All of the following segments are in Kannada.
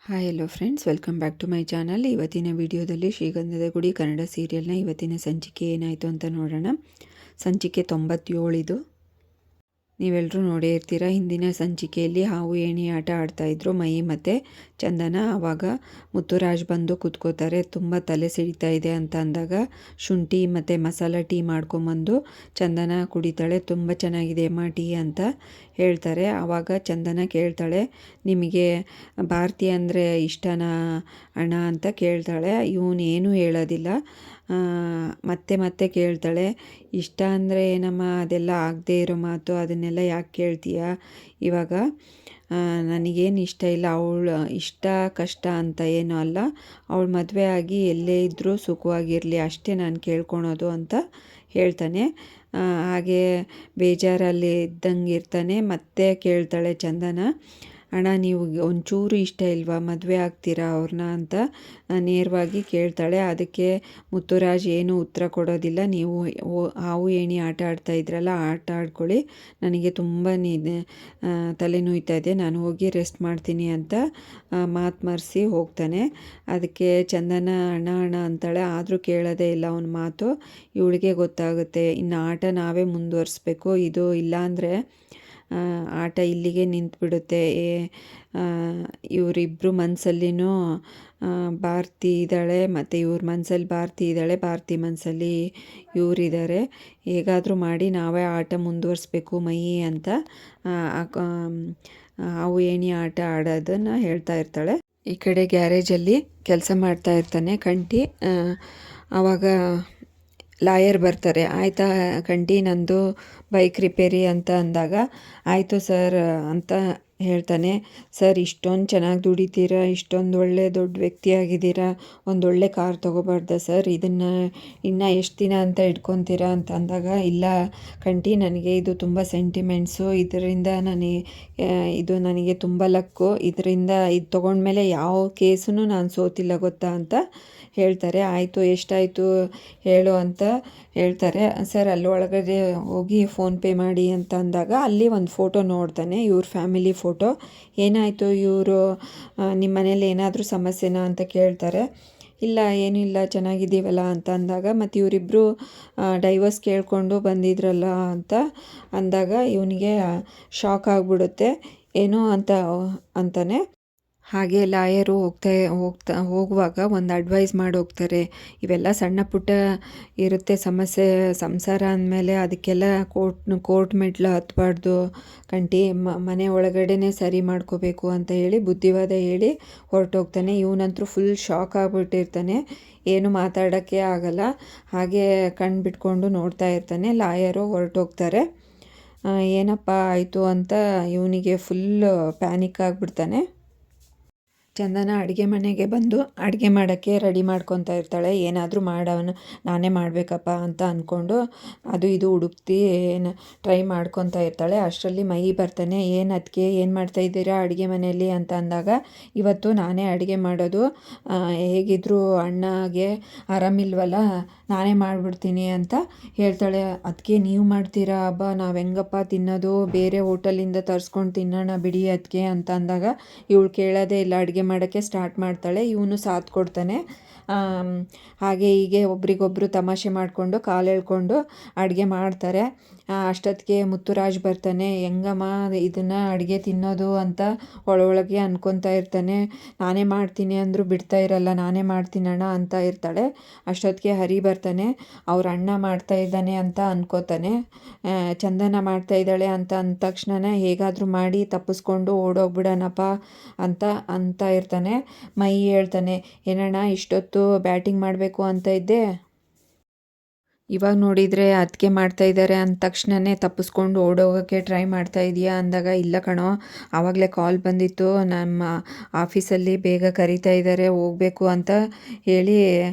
Hi hello friends, welcome back to my channel. ಇವತ್ತಿನ ವಿಡಿಯೋದಲ್ಲಿ ಶ್ರೀಗಂಧದ ಗುಡಿ ಕನ್ನಡ ಸೀರಿಯಲ್ನ ಇವತ್ತಿನ ಸಂಚಿಕೆ ಏನಾಯಿತು ಅಂತ ನೋಡೋಣ. ಸಂಚಿಕೆ 97 ಇದು. ನೀವೆಲ್ಲರೂ ನೋಡೇ ಇರ್ತೀರ. ಹಿಂದಿನ ಸಂಚಿಕೆಯಲ್ಲಿ ಹಾವು ಏಣಿ ಆಟ ಆಡ್ತಾಯಿದ್ರು ಮೈ ಮತ್ತು ಚಂದನ. ಆವಾಗ ಮುತ್ತುರಾಜ್ ಬಂದು ಕೂತ್ಕೋತಾರೆ. ತುಂಬ ತಲೆ ಸಿಡಿತಾ ಇದೆ ಅಂತ ಅಂದಾಗ ಶುಂಠಿ ಮತ್ತು ಮಸಾಲ ಟೀ ಮಾಡ್ಕೊಂಬಂದು ಚಂದನ ಕುಡಿತಾಳೆ. ತುಂಬ ಚೆನ್ನಾಗಿದೆ ಅಮ್ಮ ಟೀ ಅಂತ ಹೇಳ್ತಾರೆ. ಆವಾಗ ಚಂದನ ಕೇಳ್ತಾಳೆ, ನಿಮಗೆ ಭಾರತಿ ಅಂದರೆ ಇಷ್ಟನಾ ಅಣ್ಣ ಅಂತ ಕೇಳ್ತಾಳೆ. ಇವನು ಏನೂ ಹೇಳೋದಿಲ್ಲ. ಮತ್ತೆ ಕೇಳ್ತಾಳೆ, ಇಷ್ಟ ಅಂದರೆ ಏನಮ್ಮ, ಅದೆಲ್ಲ ಆಗದೆ ಇರೋ ಮಾತು, ಅದನ್ನೆಲ್ಲ ಯಾಕೆ ಕೇಳ್ತೀಯ? ಇವಾಗ ನನಗೇನು ಇಷ್ಟ ಇಲ್ಲ. ಅವಳು ಇಷ್ಟ ಕಷ್ಟ ಅಂತ ಏನೂ ಅಲ್ಲ. ಅವಳು ಮದುವೆ ಆಗಿ ಎಲ್ಲೇ ಇದ್ದರೂ ಸುಖವಾಗಿರಲಿ ಅಷ್ಟೇ ನಾನು ಕೇಳ್ಕೊಳೋದು ಅಂತ ಹೇಳ್ತಾನೆ. ಹಾಗೆ ಬೇಜಾರಲ್ಲಿ ಇದ್ದಂಗೆ ಇರ್ತಾನೆ. ಮತ್ತೆ ಕೇಳ್ತಾಳೆ ಚಂದನ, ಅಣ್ಣ ನೀವು ಒಂಚೂರು ಇಷ್ಟ ಇಲ್ವಾ, ಮದುವೆ ಆಗ್ತೀರಾ ಅವ್ರನ್ನ ಅಂತ ನೇರವಾಗಿ ಕೇಳ್ತಾಳೆ. ಅದಕ್ಕೆ ಮುತ್ತುರಾಜ್ ಏನೂ ಉತ್ತರ ಕೊಡೋದಿಲ್ಲ. ನೀವು ಹಾವು ಏಣಿ ಆಟ ಆಡ್ತಾ ಇದ್ರಲ್ಲ, ಆಟ ಆಡ್ಕೊಳ್ಳಿ, ನನಗೆ ತುಂಬ ತಲೆ ನೋಯ್ತಾ ಇದೆ, ನಾನು ಹೋಗಿ ರೆಸ್ಟ್ ಮಾಡ್ತೀನಿ ಅಂತ ಮಾತು ಮರೆಸಿ ಹೋಗ್ತಾನೆ. ಅದಕ್ಕೆ ಚಂದನ ಅಣ್ಣ ಅಣ್ಣ ಅಂತಾಳೆ. ಆದರೂ ಕೇಳೋದೇ ಇಲ್ಲ ಅವನ ಮಾತು. ಇವಳಿಗೆ ಗೊತ್ತಾಗುತ್ತೆ, ಇನ್ನು ಆಟ ನಾವೇ ಮುಂದುವರಿಸ್ಬೇಕು, ಇದು ಇಲ್ಲಾಂದರೆ ಆಟ ಇಲ್ಲಿಗೆ ನಿಂತುಬಿಡುತ್ತೆ. ಇವರಿಬ್ಬರು ಮನಸ್ಸಲ್ಲಿನೂ ಭಾರತಿ ಇದ್ದಾಳೆ, ಮತ್ತು ಇವ್ರ ಮನಸ್ಸಲ್ಲಿ ಭಾರತಿ ಇದ್ದಾಳೆ, ಭಾರತಿ ಮನಸ್ಸಲ್ಲಿ ಇವರಿದ್ದಾರೆ. ಹೇಗಾದರೂ ಮಾಡಿ ನಾವೇ ಆಟ ಮುಂದುವರಿಸ್ಬೇಕು ಮೈ ಅಂತ ಹಾವು ಏಣಿ ಆಟ ಆಡೋದನ್ನು ಹೇಳ್ತಾ ಇರ್ತಾಳೆ. ಈ ಕಡೆ ಗ್ಯಾರೇಜಲ್ಲಿ ಕೆಲಸ ಮಾಡ್ತಾ ಇರ್ತಾನೆ ಕಂಠಿ. ಆವಾಗ ಲಾಯರ್ ಬರ್ತಾರೆ. ಆಯಿತಾ ಕಂಠಿ, ನಂದು ಬೈಕ್ ರಿಪೇರಿ ಅಂತ ಅಂದಾಗ, ಆಯಿತು ಸರ್ ಅಂತ ಹೇಳ್ತಾನೆ. ಸರ್, ಇಷ್ಟೊಂದು ಚೆನ್ನಾಗಿ ದುಡಿತೀರಾ, ಇಷ್ಟೊಂದು ಒಳ್ಳೆ ದೊಡ್ಡ ವ್ಯಕ್ತಿಯಾಗಿದ್ದೀರಾ, ಒಂದೊಳ್ಳೆ ಕಾರ್ ತೊಗೋಬಾರ್ದ ಸರ್, ಇದನ್ನು ಇನ್ನು ಎಷ್ಟು ದಿನ ಅಂತ ಇಟ್ಕೊತೀರಾ ಅಂತ ಅಂದಾಗ, ಇಲ್ಲ ಕಂಠಿ, ನನಗೆ ಇದು ತುಂಬ ಸೆಂಟಿಮೆಂಟ್ಸು, ಇದರಿಂದ ಇದು ನನಗೆ ತುಂಬ ಲಕ್ಕು, ಇದರಿಂದ ಇದು ತೊಗೊಂಡ್ಮೇಲೆ ಯಾವ ಕೇಸೂ ನಾನು ಸೋತಿಲ್ಲ ಗೊತ್ತಾ ಅಂತ ಹೇಳ್ತಾರೆ. ಆಯಿತು, ಎಷ್ಟಾಯಿತು ಹೇಳು ಅಂತ ಹೇಳ್ತಾರೆ. ಸರ್, ಅಲ್ಲಿ ಒಳಗಡೆ ಹೋಗಿ ಫೋನ್ಪೇ ಮಾಡಿ ಅಂತ ಅಂದಾಗ ಅಲ್ಲಿ ಒಂದು ಫೋಟೋ ನೋಡ್ತಾನೆ, ಇವ್ರ ಫ್ಯಾಮಿಲಿ ಫೋಟೋ. ಏನಾಯಿತು, ಇವರು ನಿಮ್ಮ ಮನೇಲಿ ಏನಾದರೂ ಸಮಸ್ಯೆನಾ ಅಂತ ಕೇಳ್ತಾರೆ. ಇಲ್ಲ, ಏನೂ ಇಲ್ಲ, ಚೆನ್ನಾಗಿದ್ದೀವಲ್ಲ ಅಂತ ಅಂದಾಗ, ಮತ್ತು ಇವರಿಬ್ಬರು ಡೈವರ್ಸ್ ಕೇಳಿಕೊಂಡು ಬಂದಿದ್ರಲ್ಲ ಅಂತ ಅಂದಾಗ ಇವನಿಗೆ ಶಾಕ್ ಆಗಿಬಿಡುತ್ತೆ. ಏನೋ ಅಂತಾನೆ. ಹಾಗೆ ಲಾಯರು ಹೋಗುವಾಗ ಒಂದು ಅಡ್ವೈಸ್ ಮಾಡಿ ಹೋಗ್ತಾರೆ. ಇವೆಲ್ಲ ಸಣ್ಣ ಪುಟ್ಟ ಇರುತ್ತೆ ಸಮಸ್ಯೆ, ಸಂಸಾರ ಅಂದಮೇಲೆ ಅದಕ್ಕೆಲ್ಲ ಕೋರ್ಟ್ ಮೆಟ್ಲು ಹತ್ತಬಾರ್ದು ಕಂಠಿ, ಮನೆ ಒಳಗಡೆನೇ ಸರಿ ಮಾಡ್ಕೋಬೇಕು ಅಂತ ಹೇಳಿ ಬುದ್ಧಿವಾದ ಹೇಳಿ ಹೊರಟೋಗ್ತಾನೆ. ಇವನಂತರೂ ಫುಲ್ ಶಾಕ್ ಆಗಿಬಿಟ್ಟಿರ್ತಾನೆ, ಏನು ಮಾತಾಡೋಕ್ಕೆ ಆಗಲ್ಲ. ಹಾಗೆ ಕಣ್ಣು ಬಿಟ್ಕೊಂಡು ನೋಡ್ತಾ ಇರ್ತಾನೆ. ಲಾಯರು ಹೊರಟೋಗ್ತಾರೆ. ಏನಪ್ಪ ಆಯಿತು ಅಂತ ಇವನಿಗೆ ಫುಲ್ ಪ್ಯಾನಿಕ್ ಆಗಿಬಿಡ್ತಾನೆ. ಚಂದನ ಅಡುಗೆ ಮನೆಗೆ ಬಂದು ಅಡುಗೆ ಮಾಡೋಕ್ಕೆ ರೆಡಿ ಮಾಡ್ಕೊತಾ ಇರ್ತಾಳೆ. ಏನಾದರೂ ನಾನೇ ಮಾಡಬೇಕಪ್ಪ ಅಂತ ಅಂದ್ಕೊಂಡು ಅದು ಇದು ಹುಡುಕ್ತಿ ಟ್ರೈ ಮಾಡ್ಕೊತಾ ಇರ್ತಾಳೆ. ಅಷ್ಟರಲ್ಲಿ ಮೈ ಬರ್ತಾನೆ. ಏನು ಅದಕ್ಕೆ ಏನು ಮಾಡ್ತಾಯಿದ್ದೀರಾ ಅಡುಗೆ ಮನೆಯಲ್ಲಿ ಅಂತ ಅಂದಾಗ, ಇವತ್ತು ನಾನೇ ಅಡುಗೆ ಮಾಡೋದು, ಹೇಗಿದ್ದರೂ ಅಣ್ಣಗೆ ಆರಾಮಿಲ್ವಲ್ಲ, ನಾನೇ ಮಾಡಿಬಿಡ್ತೀನಿ ಅಂತ ಹೇಳ್ತಾಳೆ. ಅದಕ್ಕೆ ನೀವು ಮಾಡ್ತೀರಾ, ಹಬ್ಬ ನಾವು ಹೆಂಗಪ್ಪ ತಿನ್ನೋದು, ಬೇರೆ ಹೋಟೆಲಿಂದ ತರಿಸ್ಕೊಂಡು ತಿನ್ನೋಣ ಬಿಡಿ ಅದಕ್ಕೆ ಅಂತ ಅಂದಾಗ ಇವಳು ಕೇಳೋದೇ ಇಲ್ಲ, ಅಡುಗೆ ಮಾಡೋಕ್ಕೆ ಸ್ಟಾರ್ಟ್ ಮಾಡ್ತಾಳೆ. ಇವನು ಸಾಥ್ ಕೊಡ್ತಾನೆ. ಹಾಗೆ ಹೀಗೆ ಒಬ್ರಿಗೊಬ್ಬರು ತಮಾಷೆ ಮಾಡಿಕೊಂಡು ಕಾಲು ಎಳ್ಕೊಂಡು ಅಡುಗೆ ಮಾಡ್ತಾರೆ. ಅಷ್ಟೊತ್ತಿಗೆ ಮುತ್ತುರಾಜ್ ಬರ್ತಾನೆ. ಹೆಂಗಮ್ಮ ಇದನ್ನು ಅಡುಗೆ ತಿನ್ನೋದು ಅಂತ ಒಳಗೆ ಅನ್ಕೊತಾ ಇರ್ತಾನೆ. ನಾನೇ ಮಾಡ್ತೀನಿ ಅಂದರೂ ಬಿಡ್ತಾ ಇರಲ್ಲ, ನಾನೇ ಮಾಡ್ತೀನಣ್ಣ ಅಂತ ಇರ್ತಾಳೆ. ಅಷ್ಟೊತ್ತಿಗೆ ಹರಿ ಬರ್ತಾನೆ. ಅವ್ರ ಅಣ್ಣ ಮಾಡ್ತಾ ಇದ್ದಾನೆ ಅಂತ ಅನ್ಕೋತಾನೆ. ಚಂದನ ಮಾಡ್ತಾ ಇದ್ದಾಳೆ ಅಂತ ಅಂದ ತಕ್ಷಣ ಹೇಗಾದರೂ ಮಾಡಿ ತಪ್ಪಿಸ್ಕೊಂಡು ಓಡೋಗ್ಬಿಡೋಣಪ್ಪ ಅಂತ ಇರ್ತಾನೆ. ಮೈ ಹೇಳ್ತಾನೆ, ಏನಣ್ಣ ಇಷ್ಟೊತ್ತು ಬ್ಯಾಟಿಂಗ್ ಮಾಡಬೇಕು ಅಂತ ಇದ್ದೆ, ಇವಾಗ ನೋಡಿದರೆ ಅದಕ್ಕೆ ಮಾಡ್ತಾ ಇದ್ದಾರೆ ಅಂದ ತಕ್ಷಣವೇ ತಪ್ಪಿಸ್ಕೊಂಡು ಓಡೋಗೋಕ್ಕೆ ಟ್ರೈ ಮಾಡ್ತಾ ಇದೆಯಾ ಅಂದಾಗ, ಇಲ್ಲ ಕಣೋ, ಆವಾಗಲೇ ಕಾಲ್ ಬಂದಿತ್ತು, ನಮ್ಮ ಆಫೀಸಲ್ಲಿ ಬೇಗ ಕರೀತಾ ಇದ್ದಾರೆ ಹೋಗಬೇಕು ಅಂತ ಹೇಳಿ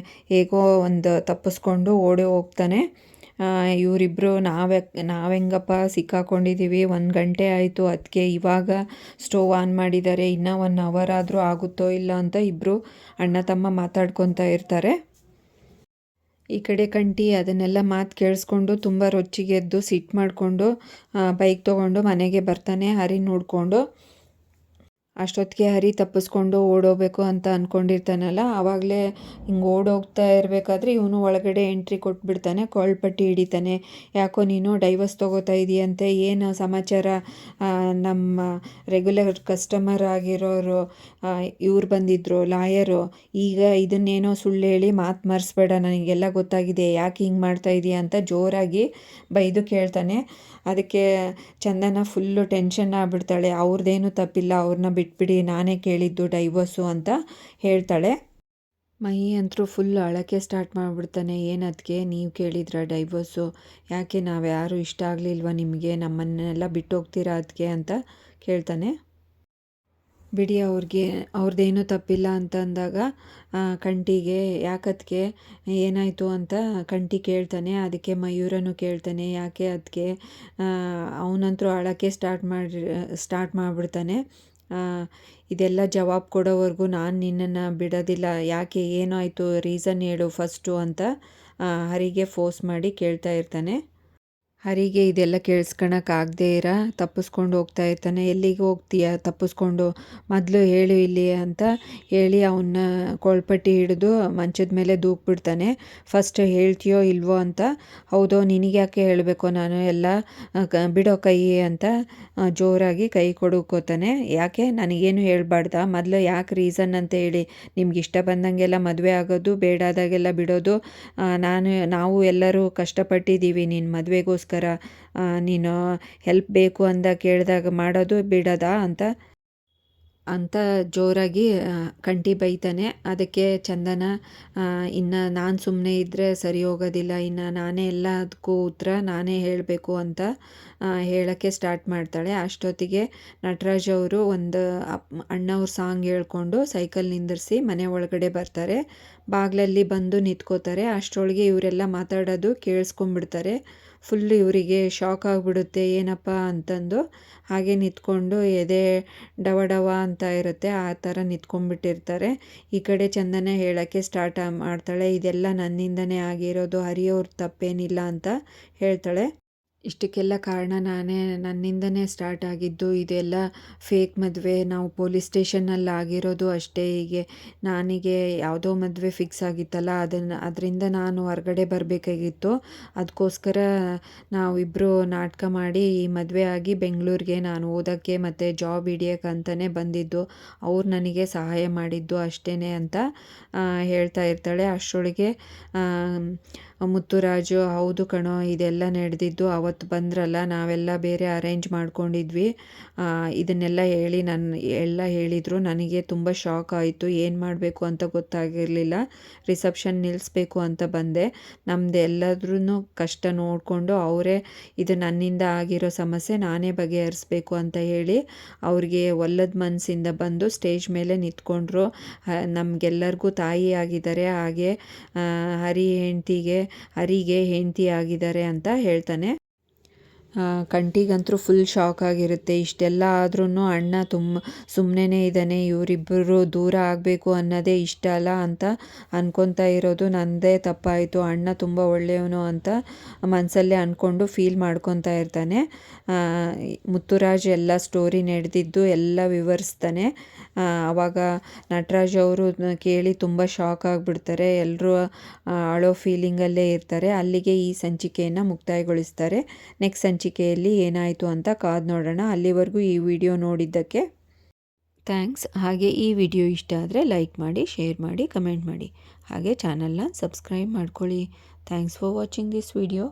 ಹೇಗೋ ಒಂದು ತಪ್ಪಿಸ್ಕೊಂಡು ಓಡಿ ಹೋಗ್ತಾನೆ. ಇವರಿಬ್ಬರು ನಾವೆಂಗಪ್ಪ ಸಿಕ್ಕಾಕೊಂಡಿದ್ದೀವಿ, 1 ಗಂಟೆ ಆಯಿತು, ಅದಕ್ಕೆ ಇವಾಗ ಸ್ಟೋವ್ ಆನ್ ಮಾಡಿದ್ದಾರೆ, ಇನ್ನೂ 1 ಅವರ್ ಆದರೂ ಆಗುತ್ತೋ ಇಲ್ಲ ಅಂತ ಇಬ್ಬರು ಅಣ್ಣ ತಮ್ಮ ಮಾತಾಡ್ಕೊತಾ ಇರ್ತಾರೆ. ಈ ಕಡೆ ಕಂಠಿ ಅದನ್ನೆಲ್ಲ ಮಾತು ಕೇಳಿಸ್ಕೊಂಡು ತುಂಬ ರೊಚ್ಚಿಗೆದ್ದು ಸಿಟ್ಟು ಮಾಡಿಕೊಂಡು ಬೈಕ್ ತೊಗೊಂಡು ಮನೆಗೆ ಬರ್ತಾನೆ. ಹರಿ ನೋಡಿಕೊಂಡು ಅಷ್ಟೊತ್ತಿಗೆ ಹರಿ ತಪ್ಪಿಸ್ಕೊಂಡು ಓಡೋಗ್ಬೇಕು ಅಂತ ಅಂದ್ಕೊಂಡಿರ್ತಾನಲ್ಲ, ಆವಾಗಲೇ ಹಿಂಗೆ ಓಡೋಗ್ತಾ ಇರಬೇಕಾದ್ರೆ ಇವನು ಒಳಗಡೆ ಎಂಟ್ರಿ ಕೊಟ್ಬಿಡ್ತಾನೆ, ಕೊಳ್ಪಟ್ಟಿ ಹಿಡಿತಾನೆ. ಯಾಕೋ ನೀನು ಡೈವರ್ಸ್ ತೊಗೋತಾ ಇದೆಯಂತೆ, ಏನು ಸಮಾಚಾರ, ನಮ್ಮ ರೆಗ್ಯುಲರ್ ಕಸ್ಟಮರ್ ಆಗಿರೋರು ಇವ್ರು ಬಂದಿದ್ದರು ಲಾಯರು, ಈಗ ಇದನ್ನೇನೋ ಸುಳ್ಳು ಹೇಳಿ ಮಾತು ಮರೆಸ್ಬೇಡ, ನನಗೆಲ್ಲ ಗೊತ್ತಾಗಿದೆ, ಯಾಕೆ ಹಿಂಗೆ ಮಾಡ್ತಾ ಇದೀಯ ಅಂತ ಜೋರಾಗಿ ಬೈದು ಕೇಳ್ತಾನೆ. ಅದಕ್ಕೆ ಚಂದನ ಫುಲ್ಲು ಟೆನ್ಷನ್ ಆಗಿಬಿಡ್ತಾಳೆ. ಅವ್ರದ್ದೇನು ತಪ್ಪಿಲ್ಲ, ಅವ್ರನ್ನ ಬಿಟ್ಬಿಡಿ, ನಾನೇ ಕೇಳಿದ್ದು ಡೈವರ್ಸು ಅಂತ ಹೇಳ್ತಾಳೆ. ಮಹಿ ಅಂತೂ ಫುಲ್ ಅಳಕ್ಕೆ ಸ್ಟಾರ್ಟ್ ಮಾಡಿಬಿಡ್ತಾನೆ. ಏನದಕ್ಕೆ ನೀವು ಕೇಳಿದ್ರ ಡೈವರ್ಸು, ಯಾಕೆ ನಾವು ಯಾರು ಇಷ್ಟ ಆಗಲಿಲ್ವ ನಿಮಗೆ, ನಮ್ಮನ್ನೆಲ್ಲ ಬಿಟ್ಟು ಹೋಗ್ತೀರಾ ಅದಕ್ಕೆ ಅಂತ ಕೇಳ್ತಾನೆ. ಬಿಡಿ ಅವ್ರದ್ದೇನೂ ತಪ್ಪಿಲ್ಲ ಅಂತ ಅಂದಾಗ ಕಂಠಿಗೆ ಯಾಕದಕ್ಕೆ ಏನಾಯಿತು ಅಂತ ಕಂಠಿ ಕೇಳ್ತಾನೆ. ಅದಕ್ಕೆ ಮಯೂರನು ಕೇಳ್ತಾನೆ ಯಾಕೆ ಅದಕ್ಕೆ. ಅವನಂತರೂ ಅಳೋಕ್ಕೆ ಸ್ಟಾರ್ಟ್ ಮಾಡಿಬಿಡ್ತಾನೆ. ಇದೆಲ್ಲ ಜವಾಬು ಕೊಡೋವರೆಗೂ ನಾನು ನಿನ್ನನ್ನು ಬಿಡೋದಿಲ್ಲ, ಯಾಕೆ ಏನಾಯಿತು ರೀಸನ್ ಹೇಳು ಫಸ್ಟು ಅಂತ ಹರಿಗೆ ಫೋರ್ಸ್ ಮಾಡಿ ಕೇಳ್ತಾ ಇರ್ತಾನೆ. ಹರಿಗೆ ಇದೆಲ್ಲ ಕೇಳಿಸ್ಕೊಳಕ್ಕಾಗದೇ ತಪ್ಪಿಸ್ಕೊಂಡು ಹೋಗ್ತಾ ಇರ್ತಾನೆ. ಎಲ್ಲಿಗೆ ಹೋಗ್ತೀಯ ತಪ್ಪಿಸ್ಕೊಂಡು, ಮೊದಲು ಹೇಳು ಇಲ್ಲಿ ಅಂತ ಹೇಳಿ ಅವನ್ನ ಕೊಳ್ಪಟ್ಟಿ ಹಿಡಿದು ಮಂಚದ ಮೇಲೆ ದೂಕ್ಬಿಡ್ತಾನೆ. ಫಸ್ಟ್ ಹೇಳ್ತೀಯೋ ಇಲ್ವೋ ಅಂತ. ಹೌದೋ ನಿನಗೆ ಯಾಕೆ ಹೇಳಬೇಕು ನಾನು, ಎಲ್ಲ ಬಿಡೋ ಕೈ ಅಂತ ಜೋರಾಗಿ ಕೈ ಕೊಡುಕೋತಾನೆ. ಯಾಕೆ ನನಗೇನು ಹೇಳ್ಬಾರ್ದ, ಮೊದಲು ಯಾಕೆ ರೀಸನ್ ಅಂತ ಹೇಳಿ. ನಿಮ್ಗೆ ಇಷ್ಟ ಬಂದಂಗೆಲ್ಲ ಮದುವೆ ಆಗೋದು, ಬೇಡಾದಾಗೆಲ್ಲ ಬಿಡೋದು, ನಾವು ಎಲ್ಲರೂ ಕಷ್ಟಪಟ್ಟಿದ್ದೀವಿ ನಿನ್ನ ಮದುವೆಗೋಸ್ಕರ, ನೀನು ಹೆಲ್ಪ್ ಬೇಕು ಅಂದ ಕೇಳಿದಾಗ ಮಾಡೋದು ಬಿಡೋದಾ ಅಂತ ಜೋರಾಗಿ ಕಂಠಿ ಬೈತಾನೆ. ಅದಕ್ಕೆ ಚಂದನ ಇನ್ನು ನಾನು ಸುಮ್ಮನೆ ಇದ್ದರೆ ಸರಿ ಹೋಗೋದಿಲ್ಲ, ಇನ್ನು ನಾನೇ ಎಲ್ಲದಕ್ಕೂ ಉತ್ತರ ನಾನೇ ಹೇಳಬೇಕು ಅಂತ ಹೇಳೋಕ್ಕೆ ಸ್ಟಾರ್ಟ್ ಮಾಡ್ತಾಳೆ. ಅಷ್ಟೊತ್ತಿಗೆ ನಟರಾಜ್ ಅವರು ಒಂದು ಅಣ್ಣವ್ರ ಸಾಂಗ್ ಹೇಳ್ಕೊಂಡು ಸೈಕಲ್ ನಿಂದಿರಿಸಿ ಮನೆ ಒಳಗಡೆ ಬರ್ತಾರೆ. ಬಾಗಿಲಲ್ಲಿ ಬಂದು ನಿಂತ್ಕೋತಾರೆ. ಅಷ್ಟರೊಳಗೆ ಇವರೆಲ್ಲ ಮಾತಾಡೋದು ಕೇಳಿಸ್ಕೊಂಡ್ಬಿಡ್ತಾರೆ. ಫುಲ್ಲು ಇವರಿಗೆ ಶಾಕ್ ಆಗಿಬಿಡುತ್ತೆ, ಏನಪ್ಪ ಅಂತಂದು ಹಾಗೆ ನಿಂತ್ಕೊಂಡು ಎದೆ ಡವ ಡವ ಅಂತ ಇರುತ್ತೆ, ಆ ಥರ ನಿಂತ್ಕೊಂಡ್ಬಿಟ್ಟಿರ್ತಾರೆ. ಈ ಕಡೆ ಚಂದನ ಹೇಳೋಕ್ಕೆ ಸ್ಟಾರ್ಟ್ ಮಾಡ್ತಾಳೆ, ಇದೆಲ್ಲ ನನ್ನಿಂದನೇ ಆಗಿರೋದು, ಹರಿಯವ್ರ ತಪ್ಪೇನಿಲ್ಲ ಅಂತ ಹೇಳ್ತಾಳೆ. ಇಷ್ಟಕ್ಕೆಲ್ಲ ಕಾರಣ ನಾನೇ, ನನ್ನಿಂದನೇ ಸ್ಟಾರ್ಟ್ ಆಗಿದ್ದು, ಇದೆಲ್ಲ ಫೇಕ್ ಮದುವೆ, ನಾವು ಪೊಲೀಸ್ ಸ್ಟೇಷನ್ನಲ್ಲಿ ಆಗಿರೋದು ಅಷ್ಟೇ. ಹೀಗೆ ನನಗೆ ಯಾವುದೋ ಮದುವೆ ಫಿಕ್ಸ್ ಆಗಿತ್ತಲ್ಲ, ಅದರಿಂದ ನಾನು ಹೊರಗಡೆ ಬರಬೇಕಾಗಿತ್ತು. ಅದಕ್ಕೋಸ್ಕರ ನಾವಿಬ್ಬರು ನಾಟಕ ಮಾಡಿ ಈ ಮದುವೆ ಆಗಿ ಬೆಂಗಳೂರಿಗೆ ನಾನು ಓದೋಕ್ಕೆ ಮತ್ತು ಜಾಬ್ ಹಿಡಿಯೋಕ್ಕೆ ಅಂತಲೇ ಬಂದಿದ್ದು, ಅವ್ರು ನನಗೆ ಸಹಾಯ ಮಾಡಿದ್ದು ಅಷ್ಟೇ ಅಂತ ಹೇಳ್ತಾ ಇರ್ತಾಳೆ. ಅಷ್ಟರೊಳಗೆ ಮುತ್ತುರಾಜು, ಹೌದು ಕಣೋ ಇದೆಲ್ಲ ನಡೆದಿದ್ದು ಅವತ್ತು ಬಂದ್ರಲ್ಲ, ನಾವೆಲ್ಲ ಬೇರೆ ಅರೇಂಜ್ ಮಾಡ್ಕೊಂಡಿದ್ವಿ, ಇದನ್ನೆಲ್ಲ ಹೇಳಿ ಎಲ್ಲ ಹೇಳಿದರು. ನನಗೆ ತುಂಬ ಶಾಕ್ ಆಯಿತು, ಏನು ಮಾಡಬೇಕು ಅಂತ ಗೊತ್ತಾಗಿರಲಿಲ್ಲ. ರಿಸೆಪ್ಷನ್ ನಿಲ್ಲಿಸ್ಬೇಕು ಅಂತ ಬಂದೆ, ನಮ್ಮದು ಎಲ್ಲದ್ರೂ ಕಷ್ಟ ನೋಡಿಕೊಂಡು ಅವರೇ ಇದು ನನ್ನಿಂದ ಆಗಿರೋ ಸಮಸ್ಯೆ ನಾನೇ ಬಗೆಹರಿಸ್ಬೇಕು ಅಂತ ಹೇಳಿ ಅವ್ರಿಗೆ ಒಲ್ಲದ ಮನಸ್ಸಿಂದ ಬಂದು ಸ್ಟೇಜ್ ಮೇಲೆ ನಿಂತ್ಕೊಂಡ್ರು. ನಮಗೆಲ್ಲರಿಗೂ ತಾಯಿ ಆಗಿದ್ದಾರೆ, ಹಾಗೆ ಹರಿಗೆ ಹೆಂಡತಿ ಆಗಿದ್ದಾರೆ ಅಂತ ಹೇಳ್ತಾನೆ. ಕಂಠಿಗಂತೂ ಫುಲ್ ಶಾಕ್ ಆಗಿರುತ್ತೆ. ಇಷ್ಟೆಲ್ಲ ಆದ್ರೂ ಅಣ್ಣ ಸುಮ್ಮನೆ ಇದ್ದಾನೆ, ಇವರಿಬ್ಬರು ದೂರ ಆಗಬೇಕು ಅನ್ನೋದೇ ಇಷ್ಟ ಅಲ್ಲ ಅಂತ ಅನ್ಕೊತಾ ಇರೋದು ನನ್ನದೇ ತಪ್ಪಾಯಿತು, ಅಣ್ಣ ತುಂಬ ಒಳ್ಳೆಯವನು ಅಂತ ಮನಸ್ಸಲ್ಲೇ ಅಂದ್ಕೊಂಡು ಫೀಲ್ ಮಾಡ್ಕೊತಾ ಇರ್ತಾನೆ. ಮುತ್ತುರಾಜ್ ಎಲ್ಲ ಸ್ಟೋರಿ ನಡೆದಿದ್ದು ಎಲ್ಲ ವಿವರಿಸ್ತಾನೆ. ಆವಾಗ ನಟರಾಜ್ ಅವರು ಕೇಳಿ ತುಂಬ ಶಾಕ್ ಆಗಿಬಿಡ್ತಾರೆ. ಎಲ್ಲರೂ ಅಳೋ ಫೀಲಿಂಗಲ್ಲೇ ಇರ್ತಾರೆ. ಅಲ್ಲಿಗೆ ಈ ಸಂಚಿಕೆಯನ್ನು ಮುಕ್ತಾಯಗೊಳಿಸ್ತಾರೆ. ನೆಕ್ಸ್ಟ್ ಸಂಚಿಕೆಯಲ್ಲಿ ಏನಾಯಿತು ಅಂತ ಕಾದು ನೋಡೋಣ. ಅಲ್ಲಿವರೆಗೂ ಈ ವಿಡಿಯೋ ನೋಡಿದ್ದಕ್ಕೆ ಥ್ಯಾಂಕ್ಸ್. ಹಾಗೆ ಈ ವಿಡಿಯೋ ಇಷ್ಟ ಆದರೆ ಲೈಕ್ ಮಾಡಿ, ಶೇರ್ ಮಾಡಿ, ಕಮೆಂಟ್ ಮಾಡಿ, ಹಾಗೆ ಚಾನಲ್ನ ಸಬ್ಸ್ಕ್ರೈಬ್ ಮಾಡ್ಕೊಳ್ಳಿ. Thanks for watching this video.